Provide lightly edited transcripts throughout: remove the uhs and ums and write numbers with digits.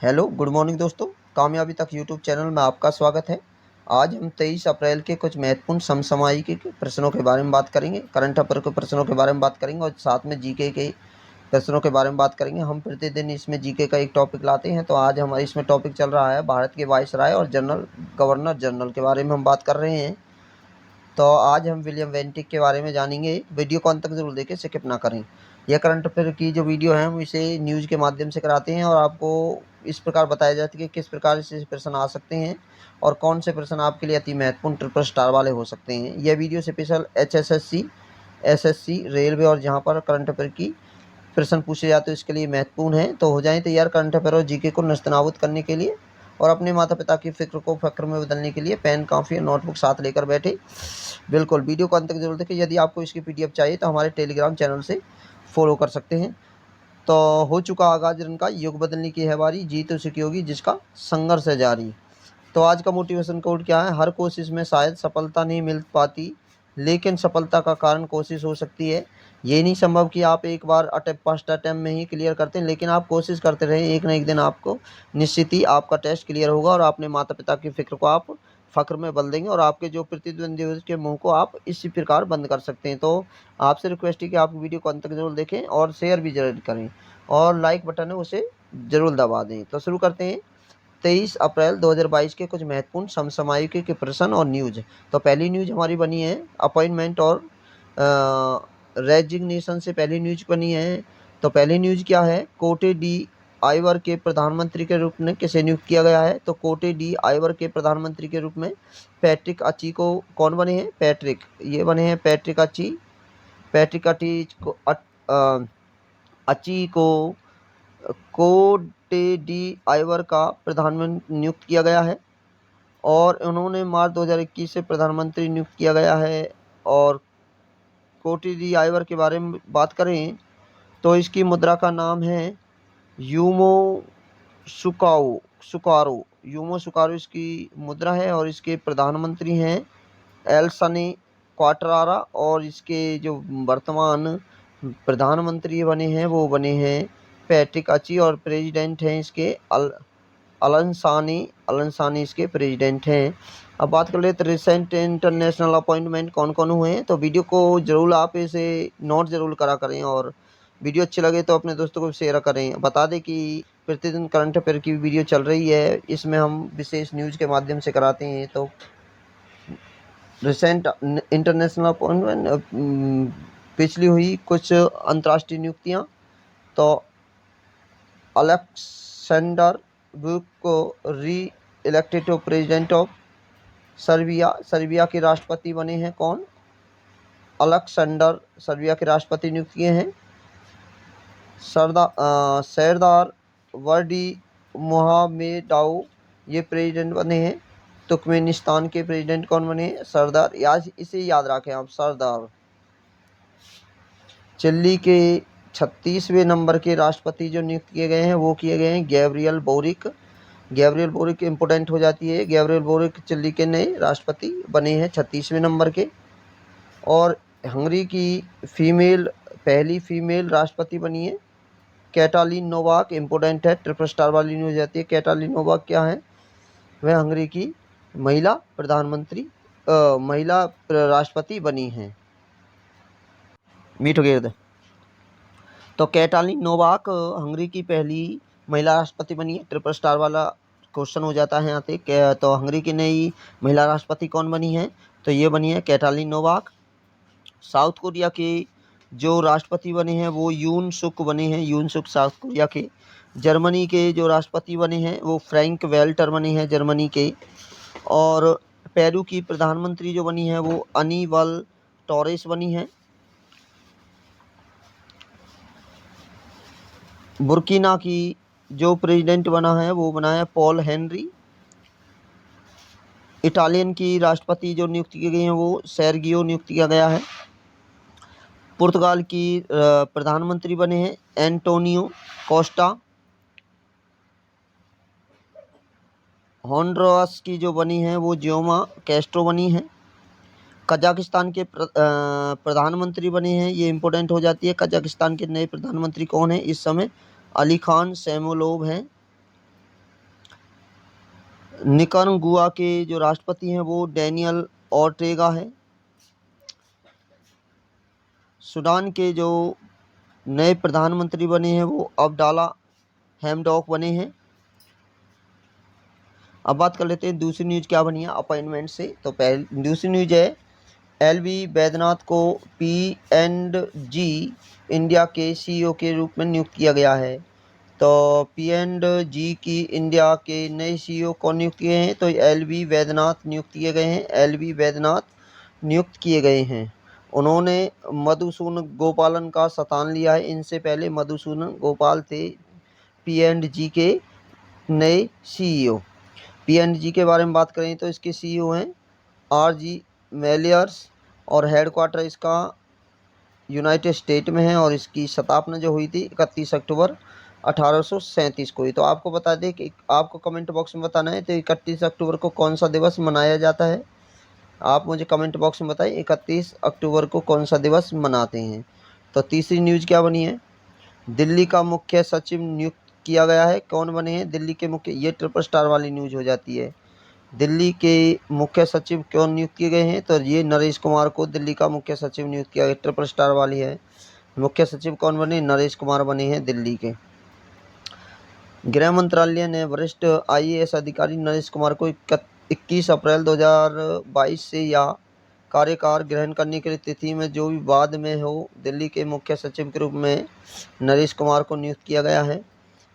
Hello good morning दोस्तों, कामयाबी तक यूट्यूब चैनल में आपका स्वागत है। आज हम 23 अप्रैल के कुछ महत्वपूर्ण समसामयिक के प्रश्नों के बारे में बात करेंगे, करंट अफेयर के प्रश्नों के बारे में बात करेंगे और साथ में जीके के प्रश्नों के बारे में बात करेंगे। हम प्रतिदिन इसमें जीके का एक टॉपिक लाते हैं, तो आज हमारे इसमें टॉपिक चल रहा है भारत के वाइसराय और गवर्नर जनरल के बारे में हम बात कर रहे हैं। तो आज हम विलियम वेंटिक के बारे में जानेंगे। वीडियो को अंत तक जरूर देखें, स्किप ना करें। यह करंट अफेयर की जो वीडियो है हम इसे न्यूज़ के माध्यम से कराते हैं और आपको इस प्रकार बताया जाता है कि किस प्रकार से प्रश्न आ सकते हैं और कौन से प्रश्न आपके लिए अति महत्वपूर्ण ट्रिपल स्टार वाले हो सकते हैं। यह video special HSSC, SSC, railway और जहाँ पर करंट अफेयर की प्रश्न पूछे जाते हैं इसके लिए महत्वपूर्ण है। तो हो जाए तैयार करंट अफेयर और जीके को नस्तनाबूद करने के लिए और अपने माता पिता की फिक्र को फक्र में बदलने के लिए पेन, कॉपी और नोटबुक साथ लेकर बैठे। बिल्कुल वीडियो को अंत तक जरूर देखें। यदि आपको इसकी PDF चाहिए तो हमारे टेलीग्राम चैनल से फॉलो कर सकते हैं। तो हो चुका आगाज रन का, युग बदलने की है बारी, जीत उसी होगी जिसका संघर्ष है जारी। तो आज का मोटिवेशन कोड क्या है? हर कोशिश में शायद सफलता नहीं मिल पाती, लेकिन सफलता का कारण कोशिश हो सकती है। ये नहीं संभव कि आप एक बार फर्स्ट अटेम्प्ट में ही क्लियर करते हैं, लेकिन आप कोशिश करते रहें, एक ना एक दिन आपको निश्चित ही आपका टेस्ट क्लियर होगा और अपने माता पिता की फिक्र को आप फ़ख्र में बदल देंगे और आपके जो प्रतिद्वंदी हैं उसके मुँह को आप इसी प्रकार बंद कर सकते हैं। तो आपसे रिक्वेस्ट है कि आप वीडियो को अंत तक ज़रूर देखें और शेयर भी ज़रूर करें और लाइक बटन है उसे ज़रूर दबा दें। तो शुरू करते हैं 23 अप्रैल 2022 के कुछ महत्वपूर्ण समसामयिक के प्रश्न और न्यूज़। तो पहली न्यूज़ हमारी बनी है अपॉइंटमेंट और रेजिग्नेशन से पहली न्यूज़ बनी है। तो पहली न्यूज़ क्या है? कोटे डी आइवर के प्रधानमंत्री के रूप में किसे नियुक्त किया गया है? तो कोटे डी आइवर के प्रधानमंत्री के रूप में पैट्रिक अची को कौन बने हैं? पैट्रिक, ये बने हैं पैट्रिक अची। पैट्रिक अची को कोटे डी आइवर का प्रधानमंत्री नियुक्त किया गया है और उन्होंने मार्च 2021 से प्रधानमंत्री नियुक्त किया गया है। और कोटे डी आइवर के बारे में बात करें तो इसकी मुद्रा का नाम है यूमो सुकारो। यूमो सुकारो इसकी मुद्रा है और इसके प्रधानमंत्री हैं एल्सनी क्वाटरारा और इसके जो वर्तमान प्रधानमंत्री बने हैं वो बने हैं पैट्रिक अची और प्रेसिडेंट हैं इसके अलंसानी इसके प्रेसिडेंट हैं। अब बात कर लेते रिसेंट इंटरनेशनल अपॉइंटमेंट कौन कौन हुए हैं। तो वीडियो को जरूर आप इसे नोट जरूर करा करें और वीडियो अच्छी लगे तो अपने दोस्तों को शेयर करें। बता दें कि प्रतिदिन करंट अफेयर की वीडियो चल रही है, इसमें हम विशेष न्यूज़ के माध्यम से कराते हैं। तो रिसेंट इंटरनेशनल अपॉइंटमेंट पिछली हुई कुछ अंतर्राष्ट्रीय नियुक्तियां। तो अलेक्सेंडर वुक को reelected to president of Serbia. Serbia के राष्ट्रपति बने हैं कौन? अलेक्सेंडर सर्बिया के राष्ट्रपति नियुक्त किए हैं। सरदार वर्डी मोहम्मेदाओ ये प्रेसिडेंट बने हैं। तुर्कमेनिस्तान के प्रेसिडेंट कौन बने? सरदार, इसे याद रखें आप, सरदार। चिली के 36वें नंबर के राष्ट्रपति जो नियुक्त किए गए हैं वो किए गए हैं Gabriel boric. Gabriel boric important हो जाती है। गैब्रियल बोरिक चिली के नए राष्ट्रपति बने हैं 36वें नंबर के। और हंगरी की पहली फीमेल राष्ट्रपति बनी है कैटालिन नोवाक। इम्पोर्टेंट है, ट्रिपल स्टार वाली न्यूज़ जाती है। कैटालिन नोवाक क्या है? वह हंगरी की महिला राष्ट्रपति बनी हैं। मीट गेद। तो कैटालिन नोवाक हंगरी की पहली महिला राष्ट्रपति बनी है। ट्रिपल स्टार वाला क्वेश्चन हो जाता है यहाँ पे। तो हंगरी की नई महिला राष्ट्रपति कौन बनी है? तो ये बनी है कैटालिन नोवाक। साउथ कोरिया के जो राष्ट्रपति बने हैं वो यून सुक बने हैं। यून सुक साउथ कोरिया के। जर्मनी के जो राष्ट्रपति बने हैं वो फ्रैंक वेल्टर बने हैं जर्मनी के। और पेरू की प्रधानमंत्री जो बनी है वो अनीबल टोरेस बनी है। बुर्किना की जो प्रेसिडेंट बना है वो बना है पॉल हेनरी। इटालियन की राष्ट्रपति जो नियुक्त की गई हैं वो सेर्गियो नियुक्त किया गया है। पुर्तगाल की प्रधानमंत्री बने हैं एंटोनियो कोस्टा। होंडुरास की जो बनी है वो जियोमा कैस्ट्रो बनी है। कजाकिस्तान के प्रधानमंत्री बने हैं, ये इम्पोर्टेंट हो जाती है। कजाकिस्तान के नए प्रधानमंत्री कौन है इस समय? अली खान सैमुलोव हैं। निकारागुआ के जो राष्ट्रपति हैं वो डैनियल ऑर्टेगा है। सूडान के जो नए प्रधानमंत्री बने हैं वो अब्दुल्ला हैमडॉक बने हैं। अब बात कर लेते हैं दूसरी न्यूज़ क्या बनी है अपॉइंटमेंट से। तो पहली दूसरी न्यूज़ है एलवी वैद्यनाथ को P&G इंडिया के CEO के रूप में नियुक्त किया गया है। तो P&G की इंडिया के नए CEO कौन नियुक्त किए हैं? तो एलवी वैद्यनाथ नियुक्त किए गए हैं। एलवी वैद्यनाथ नियुक्त किए गए हैं। उन्होंने मधुसूदन गोपालन का स्थान लिया है। इनसे पहले मधुसूदन गोपाल थे P&G के नए CEO। P&G के बारे में बात करें तो इसके CEO हैं RG मेलियर्स और हेडक्वार्टर इसका यूनाइटेड स्टेट में है और इसकी स्थापना जो हुई थी 31 अक्टूबर 1837 को ही। तो आपको बता दें कि आपको कमेंट बॉक्स में बताना है तो 31 अक्टूबर को कौन सा दिवस मनाया जाता है। आप मुझे कमेंट बॉक्स में बताइए 31 अक्टूबर को कौन सा दिवस मनाते हैं। तो तीसरी न्यूज़ क्या बनी है? दिल्ली का मुख्य सचिव नियुक्त किया गया है। कौन बने हैं दिल्ली के मुख्य? ये ट्रिपल स्टार वाली न्यूज़ हो जाती है। दिल्ली के मुख्य सचिव कौन नियुक्त किए गए हैं? तो ये नरेश कुमार को दिल्ली का मुख्य सचिव नियुक्त किया गया। ट्रिपल स्टार वाली है। मुख्य सचिव कौन बने? नरेश कुमार बने हैं दिल्ली के। गृह मंत्रालय ने वरिष्ठ IAS अधिकारी नरेश कुमार को 21 अप्रैल 2022 से या कार्यभार ग्रहण करने की तिथि में जो भी बाद में हो दिल्ली के मुख्य सचिव के रूप में नरेश कुमार को नियुक्त किया गया है।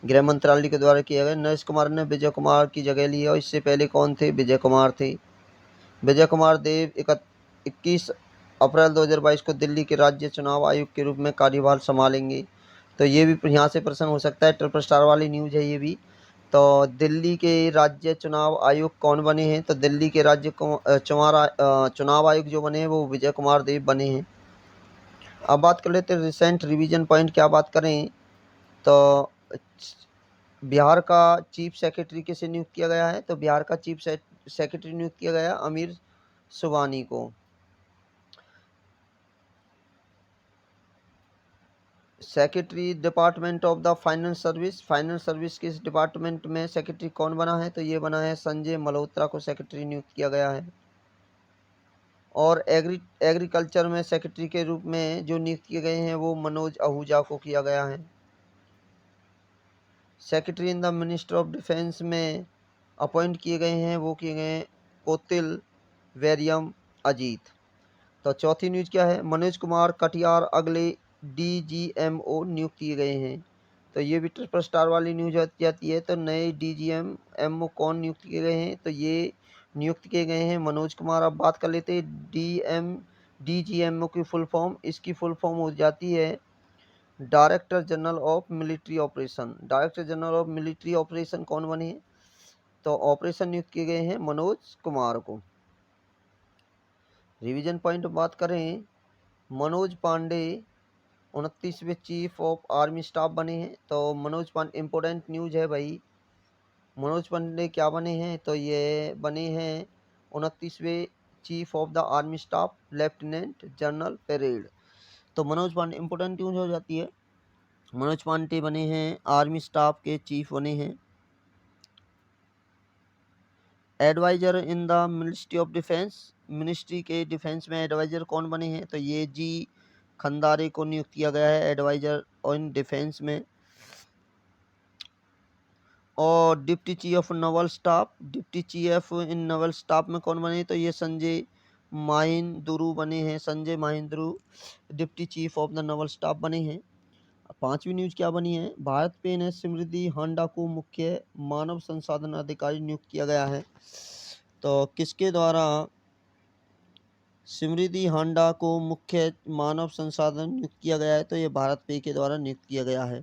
गृह मंत्रालय के द्वारा किया गया। नरेश कुमार ने विजय कुमार की जगह ली है और इससे पहले कौन थे? विजय कुमार थे। विजय कुमार देव 21 अप्रैल 2022 को दिल्ली के राज्य चुनाव आयुक्त के रूप में कार्यभार संभालेंगे। तो ये भी यहाँ से प्रश्न हो सकता है। ट्रिपल स्टार वाली न्यूज़ है ये भी। तो दिल्ली के राज्य चुनाव आयुक्त कौन बने हैं? तो दिल्ली के राज्य चुनाव आयुक्त जो बने हैं वो विजय कुमार देव बने हैं। अब बात कर लेते हैं रिसेंट रिवीजन पॉइंट। क्या बात करें तो बिहार का चीफ सेक्रेटरी किसे नियुक्त किया गया है? तो बिहार का चीफ सेक्रेटरी नियुक्त किया गया अमीर सुबहानी को। Secretary department of the finance service के डिपार्टमेंट में सेक्रेटरी कौन बना है? तो ये बना है संजय मल्होत्रा को सेक्रेटरी नियुक्त किया गया है। और एग्रीकल्चर में सेक्रेटरी के रूप में जो नियुक्त किए गए हैं वो मनोज आहूजा को किया गया है। Secretary in the minister of defence में अपॉइंट किए गए हैं वो किए गए हैं कोतिल वेरियम अजीत। तो चौथी न्यूज़ क्या है? मनोज कुमार कटियार अगले DGMO नियुक्त किए गए हैं। तो ये भी ट्रिपल स्टार वाली न्यूज़ जाती है। तो नए DGMO कौन नियुक्त किए गए हैं? तो ये नियुक्त किए गए हैं मनोज कुमार। अब बात कर लेते हैं DGMO की फुल फॉर्म। इसकी फुल फॉर्म हो जाती है director general of military operation. Director general of military operation कौन बने हैं? तो ऑपरेशन नियुक्त किए गए हैं मनोज कुमार को। रिवीजन पॉइंट बात करें मनोज पांडे 29वें चीफ ऑफ आर्मी स्टाफ बने हैं। तो मनोज पांडे इम्पोर्टेंट न्यूज़ है भाई। मनोज पांडे क्या बने हैं? तो ये बने हैं 29वें chief of the army staff lieutenant general परेड। तो मनोज पांडे इम्पोर्टेंट न्यूज़ हो जाती है। मनोज पांडे बने हैं आर्मी स्टाफ के चीफ बने हैं। Adviser in the ministry of defence. Ministry के डिफेंस में एडवाइजर कौन बने हैं? तो ये G खंदारे को नियुक्त किया गया है एडवाइजर इन डिफेंस में। और deputy chief of naval staff. Deputy chief in naval staff में कौन बने? तो ये संजय माहिंद्रू बने हैं। Sanjay Mahindru deputy chief of the naval staff बने हैं। पांचवी न्यूज़ क्या बनी है? भारत पे ने स्मृति हांडा को मुख्य मानव संसाधन अधिकारी नियुक्त किया गया है। तो किसके द्वारा स्मृति हांडा को मुख्य मानव संसाधन नियुक्त किया गया है? तो ये भारत पे के द्वारा नियुक्त किया गया है।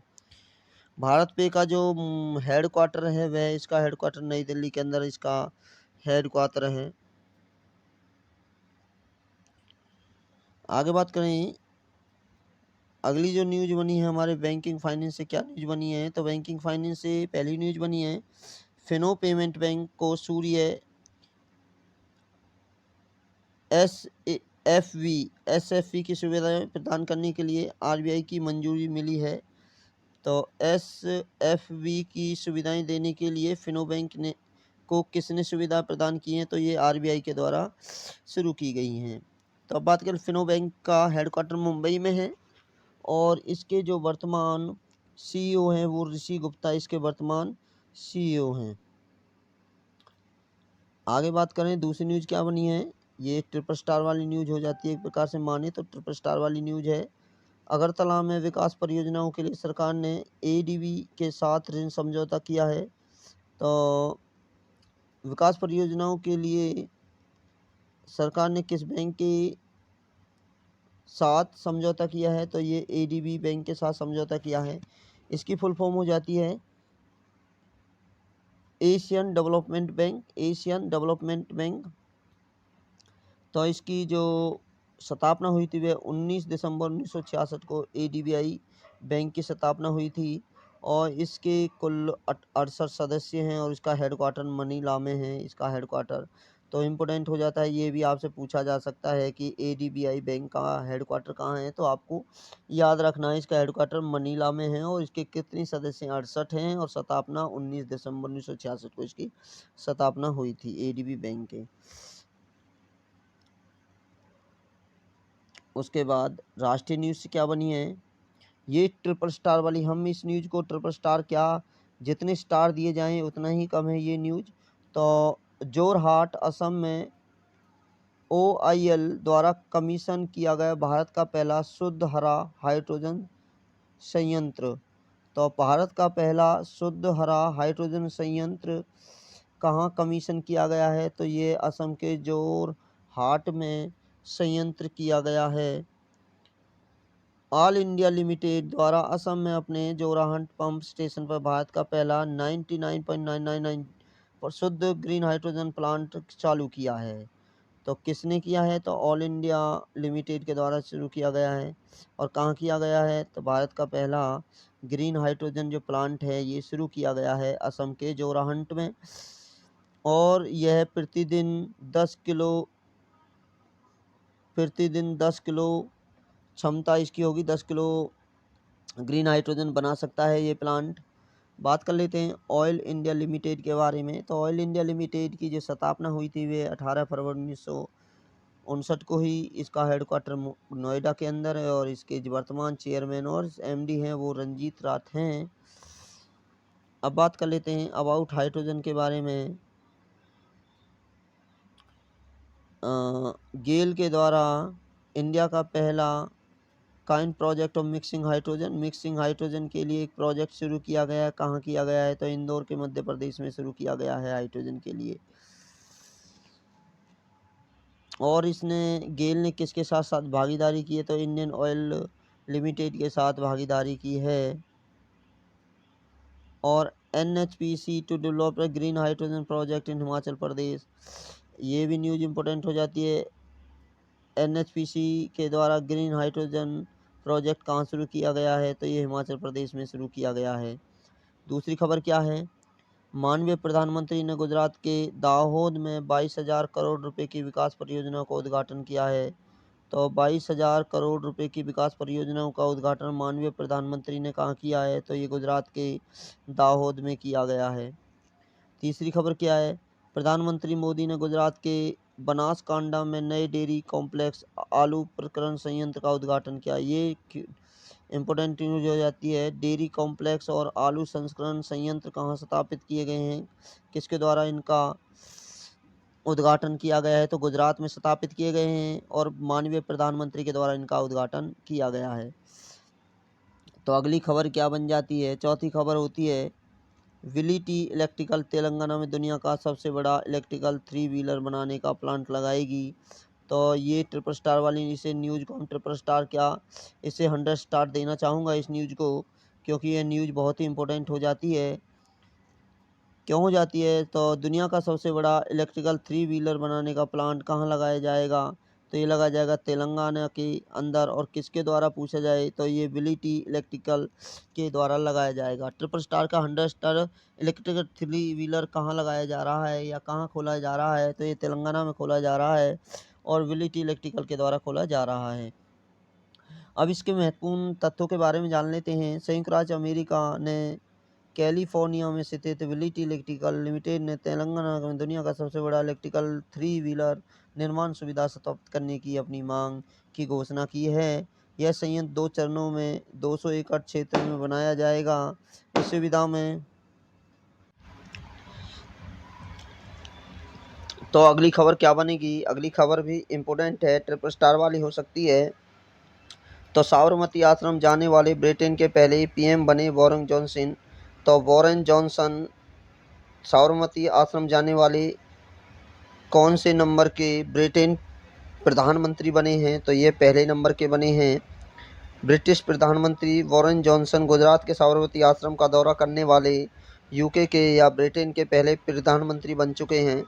भारत पे का जो हेड क्वार्टर है वह इसका हेड क्वार्टर नई दिल्ली के अंदर इसका हेड क्वार्टर है। आगे बात करें अगली जो न्यूज़ बनी है हमारे बैंकिंग फाइनेंस से क्या न्यूज़ बनी है? तो बैंकिंग फाइनेंस से पहली न्यूज़ बनी है फिनो पेमेंट बैंक को सूर्य SFV की सुविधाएं प्रदान करने के लिए RBI की मंजूरी मिली है। तो SFV की सुविधाएं देने के लिए फिनो बैंक को किसने सुविधा प्रदान की है? तो ये आरबीआई के द्वारा शुरू की गई हैं। तो अब बात करें, फिनो बैंक का हेडक्वार्टर मुंबई में है और इसके जो वर्तमान सीईओ हैं वो ऋषि गुप्ता इसके वर्तमान सीईओ हैं। आगे बात करें दूसरी न्यूज़ क्या बनी है, ये ट्रिपल स्टार वाली न्यूज़ हो जाती है एक प्रकार से माने तो। ट्रिपल स्टार वाली न्यूज़ है, अगरतला में विकास परियोजनाओं के लिए सरकार ने एडीबी के साथ ऋण समझौता किया है। तो विकास परियोजनाओं के लिए सरकार ने किस बैंक के साथ समझौता किया है? तो ये एडीबी बैंक के साथ समझौता किया है। इसकी फुल फॉर्म हो जाती है Asian development bank, Asian development bank. तो इसकी जो स्थापना हुई थी वह 19 दिसंबर 1966 को एडीबीआई बैंक की स्थापना हुई थी और इसके कुल 68 सदस्य हैं और इसका हेडक्वार्टर मनीला में है, इसका हेडक्वार्टर। तो इम्पोर्टेंट हो जाता है, ये भी आपसे पूछा जा सकता है कि एडीबीआई बैंक का हेडक्वार्टर कहाँ है, तो आपको याद रखना है इसका हेडक्वार्टर मनीला में है और इसके कितने सदस्य 68 हैं और स्थापना 19 दिसंबर 1966 को इसकी स्थापना हुई थी एडीबी बैंक के। उसके बाद राष्ट्रीय न्यूज़ से क्या बनी है, ये ट्रिपल स्टार वाली, हम इस न्यूज़ को ट्रिपल स्टार, क्या जितने स्टार दिए जाएं उतना ही कम है ये न्यूज़। तो जोरहाट असम में ओआईएल द्वारा कमीशन किया गया भारत का पहला शुद्ध हरा हाइड्रोजन संयंत्र। तो भारत का पहला शुद्ध हरा हाइड्रोजन संयंत्र कहाँ कमीशन किया गया है? तो ये असम के जोरहाट में संयंत्र किया गया है। ऑल इंडिया लिमिटेड द्वारा असम में अपने जोराहट पंप स्टेशन पर भारत का पहला 99.999 पर शुद्ध ग्रीन हाइड्रोजन प्लांट चालू किया है। तो किसने किया है? तो ऑल इंडिया लिमिटेड के द्वारा शुरू किया गया है। और कहाँ किया गया है? तो भारत का पहला ग्रीन हाइड्रोजन जो प्लांट है ये शुरू किया गया है असम के जोराहट में और यह प्रतिदिन 10 किलो क्षमता इसकी होगी, 10 किलो ग्रीन हाइड्रोजन बना सकता है ये प्लांट। बात कर लेते हैं ऑयल इंडिया लिमिटेड के बारे में। तो ऑयल इंडिया लिमिटेड की जो स्थापना हुई थी वे 18 फरवरी 1959 को ही, इसका हेडक्वार्टर नोएडा के अंदर है और इसके जो वर्तमान चेयरमैन और एमडी हैं वो रंजीत राठ हैं। अब बात कर लेते हैं अबाउट हाइड्रोजन के बारे में। गेल के द्वारा इंडिया का पहला kind project of mixing hydrogen के लिए एक प्रोजेक्ट शुरू किया गया है। कहाँ किया गया है? तो इंदौर के मध्य प्रदेश में शुरू किया गया है हाइड्रोजन के लिए। और इसने गेल ने किसके साथ साथ भागीदारी की है? तो इंडियन ऑयल लिमिटेड के साथ भागीदारी की है। और NHPC to develop a green hydrogen project in Himachal Pradesh, ये भी न्यूज़ इंपॉर्टेंट हो जाती है। एनएचपीसी के द्वारा ग्रीन हाइड्रोजन प्रोजेक्ट कहाँ शुरू किया गया है? तो ये हिमाचल प्रदेश में शुरू किया गया है। दूसरी खबर क्या है, माननीय प्रधानमंत्री ने गुजरात के दाहोद में 22,000 करोड़ रुपए की विकास परियोजना का उद्घाटन किया है। तो 22,000 करोड़ रुपए की विकास परियोजनाओं का उद्घाटन माननीय प्रधानमंत्री ने कहाँ किया है? तो ये गुजरात के दाहोद में किया गया है। तीसरी खबर क्या है, प्रधानमंत्री मोदी ने गुजरात के बनासकांडा में नए डेयरी कॉम्प्लेक्स आलू प्रक्रम संयंत्र का उद्घाटन किया। ये इम्पोर्टेंट न्यूज हो जाती है। डेयरी कॉम्प्लेक्स और आलू संस्करण संयंत्र कहाँ स्थापित किए गए हैं, किसके द्वारा इनका उद्घाटन किया गया है? तो गुजरात में स्थापित किए गए हैं और माननीय प्रधानमंत्री के द्वारा इनका उद्घाटन किया गया है। तो अगली खबर क्या बन जाती है, चौथी खबर होती है विलिटी इलेक्ट्रिकल तेलंगाना में दुनिया का सबसे बड़ा इलेक्ट्रिकल 3 व्हीलर बनाने का प्लांट लगाएगी। तो ये ट्रिपल स्टार वाली इसे न्यूज़ को हम ट्रिपल स्टार क्या, इसे 100 स्टार देना चाहूँगा इस न्यूज़ को, क्योंकि ये न्यूज़ बहुत ही इम्पोर्टेंट हो जाती है। क्यों हो जाती है? तो दुनिया का सबसे बड़ा इलेक्ट्रिकल 3 व्हीलर बनाने का प्लांट कहाँ लगाया जाएगा? तो ये लगाया जाएगा तेलंगाना के अंदर। और किसके द्वारा पूछा जाए तो ये विलिटी इलेक्ट्रिकल के द्वारा लगाया जाएगा। ट्रिपल स्टार का 100 स्टार इलेक्ट्रिकल 3 व्हीलर कहाँ लगाया जा रहा है या कहाँ खोला जा रहा है? तो ये तेलंगाना में खोला जा रहा है और विलिटी इलेक्ट्रिकल के द्वारा खोला जा रहा है। अब इसके महत्वपूर्ण तथ्यों के बारे में जान लेते हैं। संयुक्त राज्य अमेरिका ने कैलिफोर्निया में स्थित विलिटी इलेक्ट्रिकल लिमिटेड ने तेलंगाना में दुनिया का सबसे बड़ा इलेक्ट्रिकल 3 व्हीलर निर्माण सुविधा स्थापित करने की अपनी मांग की घोषणा की है। यह संयंत्र 2 चरणों में 200 एकड़ क्षेत्र में बनाया जाएगा। इस सुविधा में तो अगली खबर क्या बनेगी? अगली खबर भी इम्पोर्टेंट है, ट्रिपल स्टार वाली हो सकती है। तो साबरमती आश्रम जाने वाले ब्रिटेन के पहले पीएम बने बोरिस जॉनसन। तो बोरिस जॉनसन साबरमती आश्रम जाने वाले कौन से नंबर के ब्रिटेन प्रधानमंत्री बने हैं? तो ये पहले नंबर के बने हैं। ब्रिटिश प्रधानमंत्री बोरिस जॉनसन गुजरात के साबरमती आश्रम का दौरा करने वाले यूके के या ब्रिटेन के पहले प्रधानमंत्री बन चुके हैं।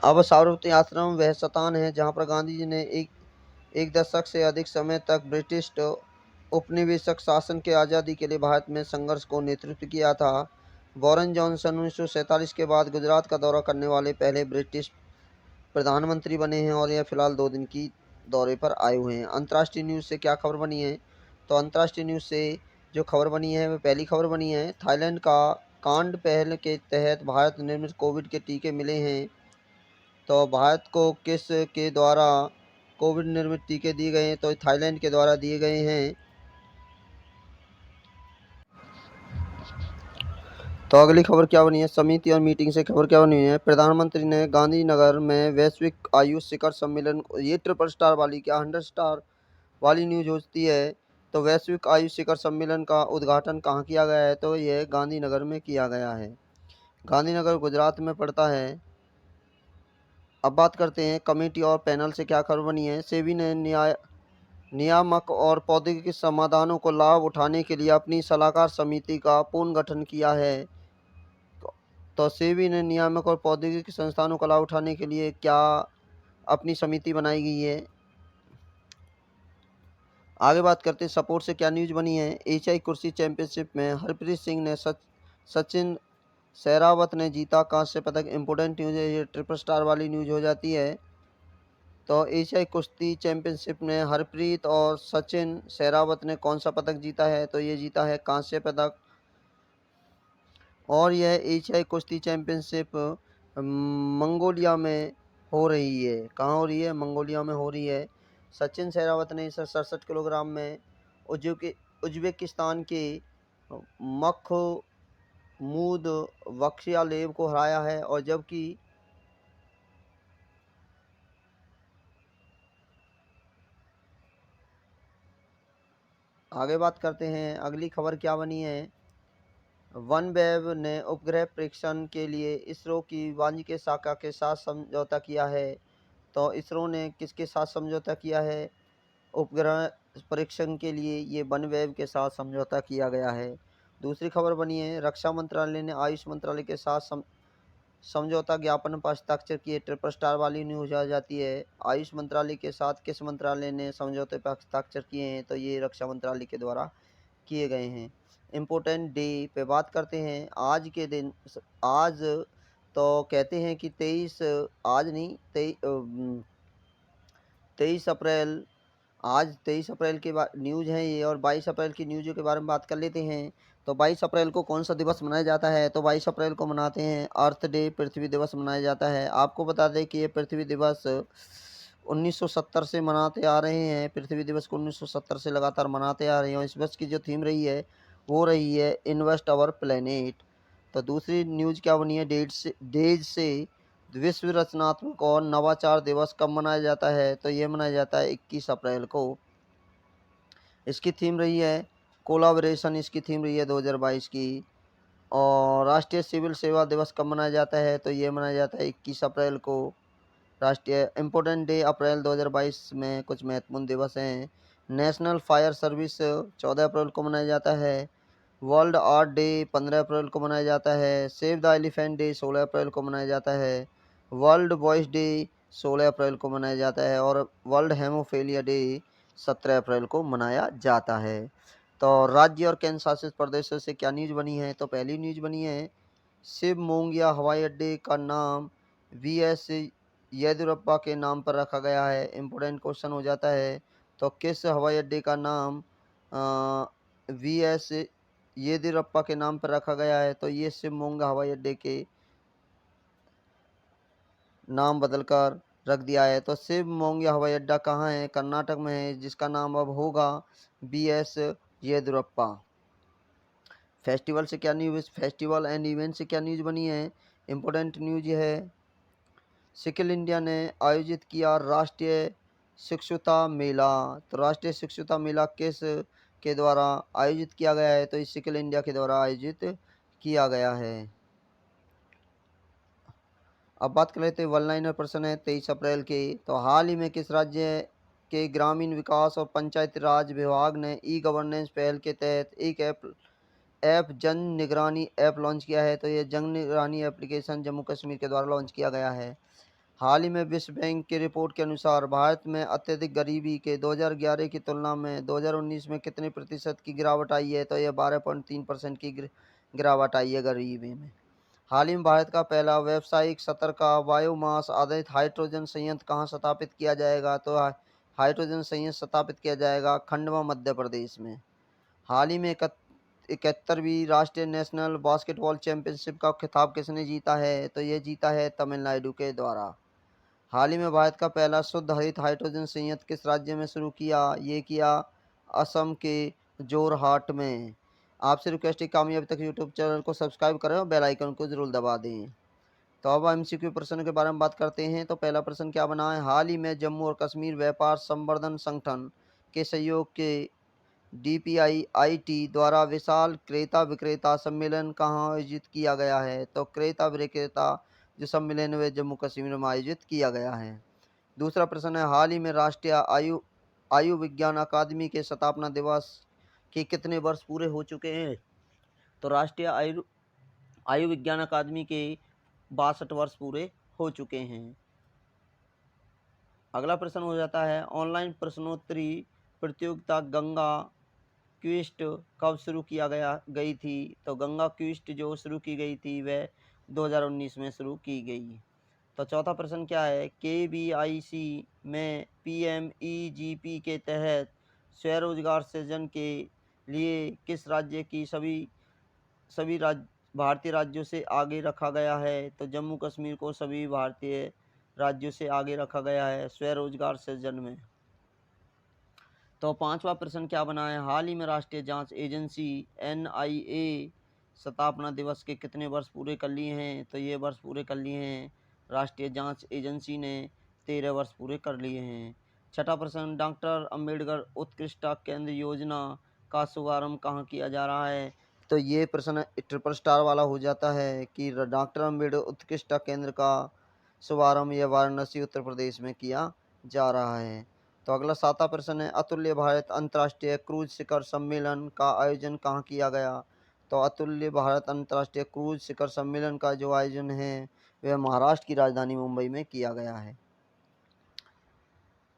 अब साबरमती आश्रम वह स्थान है जहां पर गांधी जी ने एक दशक से अधिक समय तक ब्रिटिश उपनिवेशक शासन के आज़ादी के लिए भारत में संघर्ष को नेतृत्व किया था। बोरिस जॉनसन 1947 के बाद गुजरात का दौरा करने वाले पहले ब्रिटिश प्रधानमंत्री बने हैं और यह फिलहाल 2 दिन की दौरे पर आए हुए हैं। अंतर्राष्ट्रीय न्यूज़ से क्या खबर बनी है? तो अंतर्राष्ट्रीय न्यूज़ से जो खबर बनी है वह पहली खबर बनी है, थाईलैंड का कांड पहल के तहत भारत निर्मित कोविड के टीके मिले हैं। तो भारत को किस के द्वारा कोविड निर्मित टीके दिए गए हैं? तो थाईलैंड के द्वारा दिए गए हैं। तो अगली खबर क्या बनी है? समिति और मीटिंग से खबर क्या बनी है? प्रधानमंत्री ने गांधीनगर में वैश्विक आयुष शिखर सम्मेलन, ये ट्रिपल स्टार वाली क्या 100 स्टार वाली न्यूज होती है? तो वैश्विक आयुष शिखर सम्मेलन का उद्घाटन कहाँ किया गया है? तो यह गांधीनगर में किया गया है। गांधीनगर गुजरात में पड़ता है। अब बात करते हैं कमेटी और पैनल से क्या खबर बनी है। सेबी ने नियामक और प्रौद्योगिकी समाधानों को लाभ उठाने के लिए अपनी सलाहकार समिति का पुनर्गठन किया है। तो सेबी ने नियामक और प्रौद्योगिकी संस्थानों का लाभ उठाने के लिए क्या अपनी समिति बनाई गई है। आगे बात करते हैं सपोर्ट से क्या न्यूज बनी है। एशियाई कुश्ती चैंपियनशिप में हरप्रीत सिंह ने सचिन शेरावत ने जीता कांस्य पदक। इंपोर्टेंट न्यूज है, ये ट्रिपल स्टार वाली न्यूज हो जाती है। तो एशियाई कुश्ती चैंपियनशिप में हरप्रीत और सचिन शेरावत ने कौन सा पदक जीता है? तो ये जीता है कांस्य पदक। और यह एशियाई कुश्ती चैंपियनशिप मंगोलिया में हो रही है। कहाँ हो रही है? मंगोलिया में हो रही है। सचिन शेरावत ने 67 किलोग्राम में उज्बेकिस्तान के मखमूद बख्शियालेव को हराया है। और जबकि आगे बात करते हैं, अगली खबर क्या बनी है। वनवेव ने उपग्रह परीक्षण के लिए इसरो की वाणिज्यिक शाखा के साथ समझौता किया है। तो इसरो ने किसके साथ समझौता किया है? उपग्रह परीक्षण के लिए ये वनवेव के साथ समझौता किया गया है। दूसरी खबर बनी है, रक्षा मंत्रालय ने आयुष मंत्रालय के साथ समझौता ज्ञापन पर हस्ताक्षर किए। ट्रिपल स्टार वाली न्यूज आ जाती है। आयुष मंत्रालय के साथ किस मंत्रालय ने समझौते पर हस्ताक्षर किए हैं? तो ये रक्षा मंत्रालय के द्वारा किए गए हैं। इम्पोर्टेंट डे पे बात करते हैं। आज के दिन, आज तो कहते हैं कि 23 आज नहीं 23 अप्रैल, आज 23 अप्रैल के बाद न्यूज़ है ये। और 22 अप्रैल की न्यूज़ों के बारे में बात कर लेते हैं। तो 22 अप्रैल को कौन सा दिवस मनाया जाता है? तो 22 अप्रैल को मनाते हैं अर्थ डे, पृथ्वी दिवस मनाया जाता है। आपको बता दें कि ये पृथ्वी दिवस 1970 से मनाते आ रहे हैं। पृथ्वी दिवस को 1970 से लगातार मनाते आ रहे हैं। और इस वर्ष की जो थीम रही है वो रही है इन्वेस्ट आवर प्लेनेट। तो दूसरी न्यूज़ क्या बनी है, डेज से विश्व रचनात्मक और नवाचार दिवस कब मनाया जाता है? तो ये मनाया जाता है 21 अप्रैल को। इसकी थीम रही है कोलाबोरेशन, इसकी थीम रही है 2022 की। और राष्ट्रीय सिविल सेवा दिवस कब मनाया जाता है? तो ये मनाया जाता है 21 अप्रैल को। राष्ट्रीय इम्पोर्टेंट डे अप्रैल 2022 में कुछ महत्वपूर्ण दिवस हैं। नेशनल फायर सर्विस 14 अप्रैल को मनाया जाता है। वर्ल्ड आर्ट डे 15 अप्रैल को मनाया जाता है। सेव द एलिफेंट डे 16 अप्रैल को मनाया जाता है। वर्ल्ड वॉइस डे 16 अप्रैल को मनाया जाता है। और वर्ल्ड हेमोफीलिया डे 17 अप्रैल को मनाया जाता है। तो राज्य और केंद्र शासित प्रदेशों से क्या न्यूज़ बनी है? तो पहली न्यूज़ बनी है, शिव मोंगिया हवाई अड्डे का नाम वीएस येदियुरप्पा के नाम पर रखा गया है। इम्पोर्टेंट क्वेश्चन हो जाता है। तो किस हवाई अड्डे का नाम वीएस येदियुरप्पा के नाम पर रखा गया है? तो ये शिवमोगा हवाई अड्डे के नाम बदलकर रख दिया है। तो शिवमोगा हवाई अड्डा कहाँ है? कर्नाटक में है, जिसका नाम अब होगा BS येदियुरप्पा। फेस्टिवल से क्या न्यूज़, फेस्टिवल एंड इवेंट से क्या न्यूज़ बनी है? इम्पोर्टेंट न्यूज़ ये है, स्किल इंडिया ने आयोजित किया राष्ट्रीय शिक्षुता मेला। तो राष्ट्रीय शिक्षुता मेला किस के द्वारा आयोजित किया गया है? तो इस स्किल इंडिया के द्वारा आयोजित किया गया है। अब बात कर लेते हैं वन लाइनर प्रश्न है 23 अप्रैल के। तो हाल ही में किस राज्य के ग्रामीण विकास और पंचायती राज विभाग ने ई गवर्नेंस पहल के तहत एक ऐप जन निगरानी ऐप लॉन्च किया है? तो ये जन निगरानी एप्लीकेशन जम्मू कश्मीर के द्वारा लॉन्च किया गया है। हाल ही में विश्व बैंक की रिपोर्ट के अनुसार भारत में अत्यधिक गरीबी के 2011 की तुलना में 2019 में कितने प्रतिशत की गिरावट आई है? तो यह 12.3% की गिरावट आई है गरीबी में। हाल ही में भारत का पहला व्यावसायिक स्तर का बायोमास आधारित हाइड्रोजन संयंत्र कहाँ स्थापित किया जाएगा? तो हाइड्रोजन संयंत्र स्थापित किया जाएगा खंडवा मध्य प्रदेश में। हाल ही में 71वीं राष्ट्रीय नेशनल बास्केटबॉल चैंपियनशिप का खिताब किसने जीता है? तो ये जीता है तमिलनाडु के द्वारा। हाल ही में भारत का पहला शुद्ध हरित हाइड्रोजन संयंत्र किस राज्य में शुरू किया? ये किया असम के जोरहाट में। आपसे रिक्वेस्ट है कामयाबी तक यूट्यूब चैनल को सब्सक्राइब करें और बेल आइकन को जरूर दबा दें। तो अब MCQ प्रश्न के बारे में बात करते हैं। तो पहला प्रश्न क्या बना है? हाल ही में जम्मू और कश्मीर व्यापार संवर्धन संगठन के सहयोग के DPIIT द्वारा विशाल क्रेता विक्रेता सम्मेलन कहाँ आयोजित किया गया है? तो क्रेता विक्रेता जो सम्मेलन वे जम्मू कश्मीर में आयोजित किया गया है। दूसरा प्रश्न है, हाल ही में राष्ट्रीय आयु विज्ञान अकादमी के स्थापना दिवस के कितने वर्ष पूरे हो चुके हैं? तो राष्ट्रीय आयु विज्ञान अकादमी के 62 वर्ष पूरे हो चुके हैं। अगला प्रश्न हो जाता है, ऑनलाइन प्रश्नोत्तरी प्रतियोगिता गंगा क्विस्ट कब शुरू किया गई थी? तो गंगा क्विस्ट जो शुरू की गई थी वह 2019 में शुरू की गई। तो चौथा प्रश्न क्या है, KVIC में PMEGP के तहत स्वरोजगार सृजन के लिए किस राज्य की सभी भारतीय राज्यों से आगे रखा गया है? तो जम्मू कश्मीर को सभी भारतीय राज्यों से आगे रखा गया है स्वरोजगार सृजन में। तो पांचवा प्रश्न क्या बना है, हाल ही में राष्ट्रीय जांच एजेंसी NIA स्थापना दिवस के कितने वर्ष पूरे कर लिए हैं? तो ये वर्ष पूरे कर लिए हैं, राष्ट्रीय जांच एजेंसी ने 13 वर्ष पूरे कर लिए हैं। छठा प्रश्न, डॉक्टर अंबेडकर उत्कृष्टता केंद्र योजना का शुभारंभ कहाँ किया जा रहा है? तो ये प्रश्न ट्रिपल स्टार वाला हो जाता है कि डॉक्टर अंबेडकर उत्कृष्टता केंद्र का शुभारंभ यह वाराणसी उत्तर प्रदेश में किया जा रहा है। तो अगला सातवां प्रश्न है, अतुल्य भारत अंतर्राष्ट्रीय क्रूज शिखर सम्मेलन का आयोजन कहाँ किया गया? तो अतुल्य भारत अंतर्राष्ट्रीय क्रूज शिखर सम्मेलन का जो आयोजन है वह महाराष्ट्र की राजधानी मुंबई में किया गया है।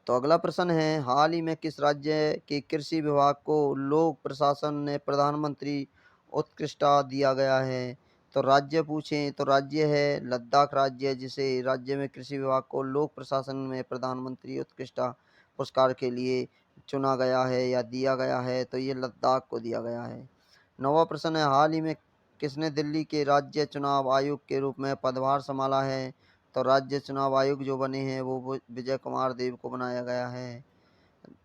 तो अगला प्रश्न है, हाल ही में किस राज्य के कृषि विभाग को लोक प्रशासन ने प्रधानमंत्री उत्कृष्टता दिया गया है? तो राज्य पूछें तो राज्य है लद्दाख राज्य, जिसे राज्य में कृषि विभाग को लोक प्रशासन में प्रधानमंत्री उत्कृष्टता पुरस्कार के लिए चुना गया है या दिया गया है? तो ये लद्दाख को दिया गया है। नौवां प्रश्न है, हाल ही में किसने दिल्ली के राज्य चुनाव आयुक्त के रूप में पदभार संभाला है? तो राज्य चुनाव आयुक्त जो बने हैं वो विजय कुमार देव को बनाया गया है।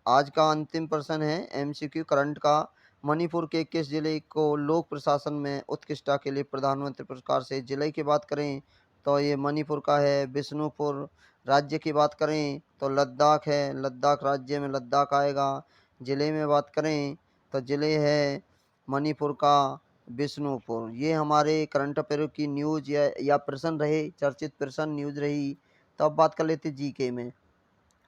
आज का अंतिम प्रश्न है MCQ करंट का, मणिपुर के किस जिले को लोक प्रशासन में उत्कृष्टता के लिए प्रधानमंत्री पुरस्कार से? जिले की बात करें तो ये मणिपुर का है बिष्णुपुर। राज्य की बात करें तो लद्दाख है, लद्दाख राज्य में लद्दाख आएगा। जिले में बात करें तो जिले है मणिपुर का बिष्णुपुर। ये हमारे करंट अफेयर की न्यूज़ या प्रश्न रहे, चर्चित प्रश्न न्यूज़ रही। तो अब बात कर लेते GK में।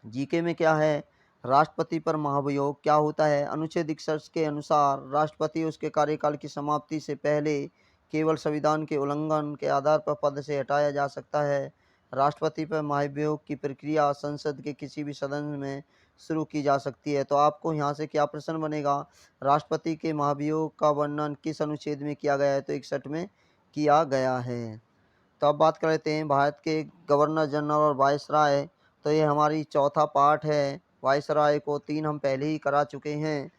GK में क्या है, राष्ट्रपति पर महाभियोग क्या होता है? अनुच्छेद 61 के अनुसार राष्ट्रपति उसके कार्यकाल की समाप्ति से पहले केवल संविधान के उल्लंघन के आधार पर पद से हटाया जा सकता है। राष्ट्रपति पर महाभियोग की प्रक्रिया संसद के किसी भी सदन में शुरू की जा सकती है। तो आपको यहाँ से क्या प्रश्न बनेगा, राष्ट्रपति के महाभियोग का वर्णन किस अनुच्छेद में किया गया है? तो 61 में किया गया है। तो अब बात कर लेते हैं भारत के गवर्नर जनरल और वायसराय। तो ये हमारी चौथा पार्ट है। वायसराय को 3 हम पहले ही करा चुके हैं।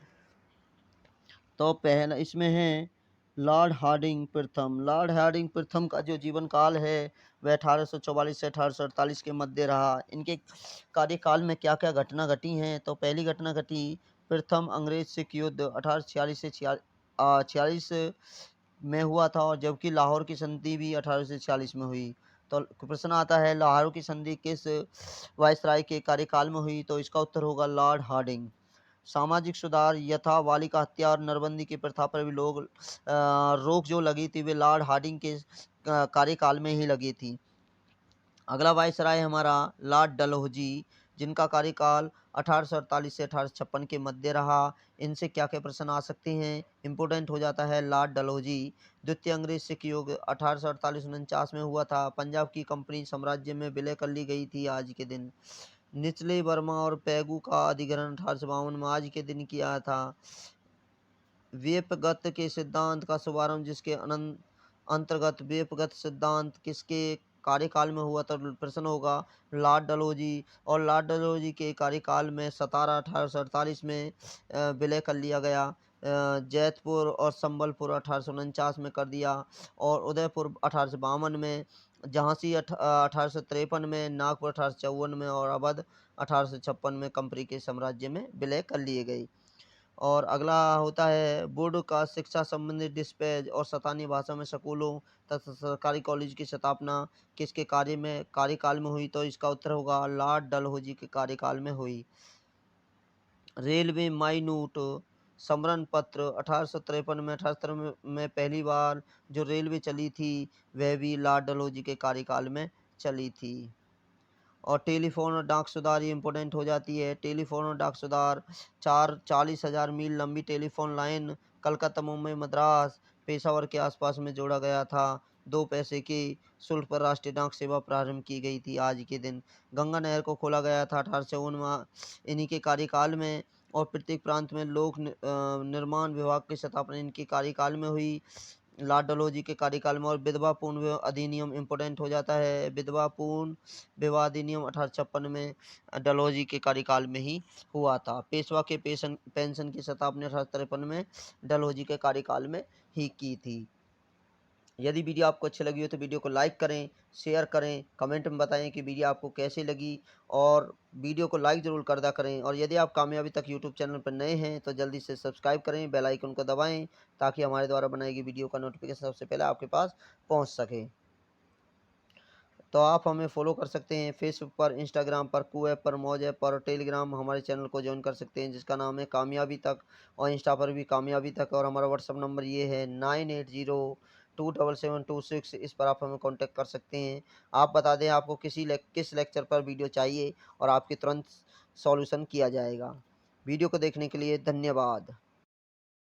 तो पहला इसमें है लॉर्ड हार्डिंग प्रथम का जो जीवन काल है वह 1844 से 1848 के मध्य रहा। इनके कार्यकाल में क्या क्या घटना घटी हैं, तो पहली घटना घटी प्रथम अंग्रेज सिख युद्ध 1846 से 46 में हुआ था, और जबकि लाहौर की संधि भी 1846 में हुई। तो प्रश्न आता है लाहौर की संधि किस वायसराय के कार्यकाल में हुई, तो इसका उत्तर होगा लॉर्ड हार्डिंग। सामाजिक सुधार यथा बालिका हत्या और नरबंदी की प्रथा पर भी रोक जो लगी थी वे लॉर्ड हार्डिंग के कार्यकाल में ही लगी थी। अगला वायसराय हमारा लॉर्ड डलहौजी, जिनका कार्यकाल 1848 से 1856 के मध्य रहा। इनसे क्या क्या प्रश्न आ सकते हैं, इंपोर्टेंट हो जाता है लॉर्ड डलहौजी। द्वितीय अंग्रेज सिख युग 1848-49 में हुआ था। पंजाब की कंपनी साम्राज्य में विलय कर ली गई थी आज के दिन। निचले बर्मा और पैगू का अधिग्रहण 1852 में आज के दिन किया था। वेपगत के सिद्धांत का शुभारंभ जिसके अंतर्गत वेपगत सिद्धांत किसके कार्यकाल में हुआ, तो प्रश्न होगा लॉर्ड डलहौजी। और लॉर्ड डलहौजी के कार्यकाल में सतारा 1848 में विलय कर लिया गया। जैतपुर और संबलपुर 1849 में कर दिया, और उदयपुर 1852 में, झांसी 1853 में, नागपुर 1854 में, और अवध 1856 में कंपनी के साम्राज्य में विलय कर लिए गए। और अगला होता है बोर्ड का शिक्षा संबंधी डिस्पैच और स्थानीय भाषा में स्कूलों तथा सरकारी कॉलेज की स्थापना किसके कार्यकाल में हुई, तो इसका उत्तर होगा लॉर्ड डलहौजी के कार्यकाल में हुई। रेलवे माइन्यूट समरण पत्र 1853 में 1873 में पहली बार जो रेलवे चली थी वह भी लॉर्ड डलहौजी के कार्यकाल में चली थी। और टेलीफोन और डाक सुधार ये इंपॉर्टेंट हो जाती है। टेलीफोन और डाक सुधार 40,000 मील लंबी टेलीफोन लाइन कलकत्ता मुंबई मद्रास पेशावर के आसपास में जोड़ा गया था। 2 पैसे की शुल्क पर राष्ट्रीय डाक सेवा प्रारंभ की गई थी आज के दिन। गंगा नहर को खोला गया था 1854 में इन्हीं के कार्यकाल में। और प्रत्येक प्रांत में लोक निर्माण विभाग की स्थापना इनके कार्यकाल में हुई, लॉर्ड डलहौजी के कार्यकाल में। और विधवा पूर्ण विवाह अधिनियम इम्पोर्टेंट हो जाता है। विधवा पूर्ण विवाह अधिनियम 1856 में डलहौजी के कार्यकाल में ही हुआ था। पेशवा के पेंशन की स्थापना 1853 में डलहौजी के कार्यकाल में ही की थी। यदि वीडियो आपको अच्छी लगी हो तो वीडियो को लाइक करें, शेयर करें, कमेंट में बताएं कि वीडियो आपको कैसी लगी, और वीडियो को लाइक ज़रूर कर दिया करें। और यदि आप कामयाबी तक यूट्यूब चैनल पर नए हैं तो जल्दी से सब्सक्राइब करें, बेल आइकन को दबाएं ताकि हमारे द्वारा बनाई गई वीडियो का नोटिफिकेशन सबसे पहले आपके पास पहुँच सके। तो आप हमें फॉलो कर सकते हैं फेसबुक पर, इंस्टाग्राम पर, कू ऐप पर, मौज ऐप पर, और टेलीग्राम हमारे चैनल को ज्वाइन कर सकते हैं जिसका नाम है कामयाबी तक, और इंस्टा पर भी कामयाबी तक। और हमारा व्हाट्सअप नंबर ये है 9802777226। इस पर आप हमें कांटेक्ट कर सकते हैं। आप बता दें आपको किस लेक्चर पर वीडियो चाहिए और आपके तुरंत सॉल्यूशन किया जाएगा। वीडियो को देखने के लिए धन्यवाद।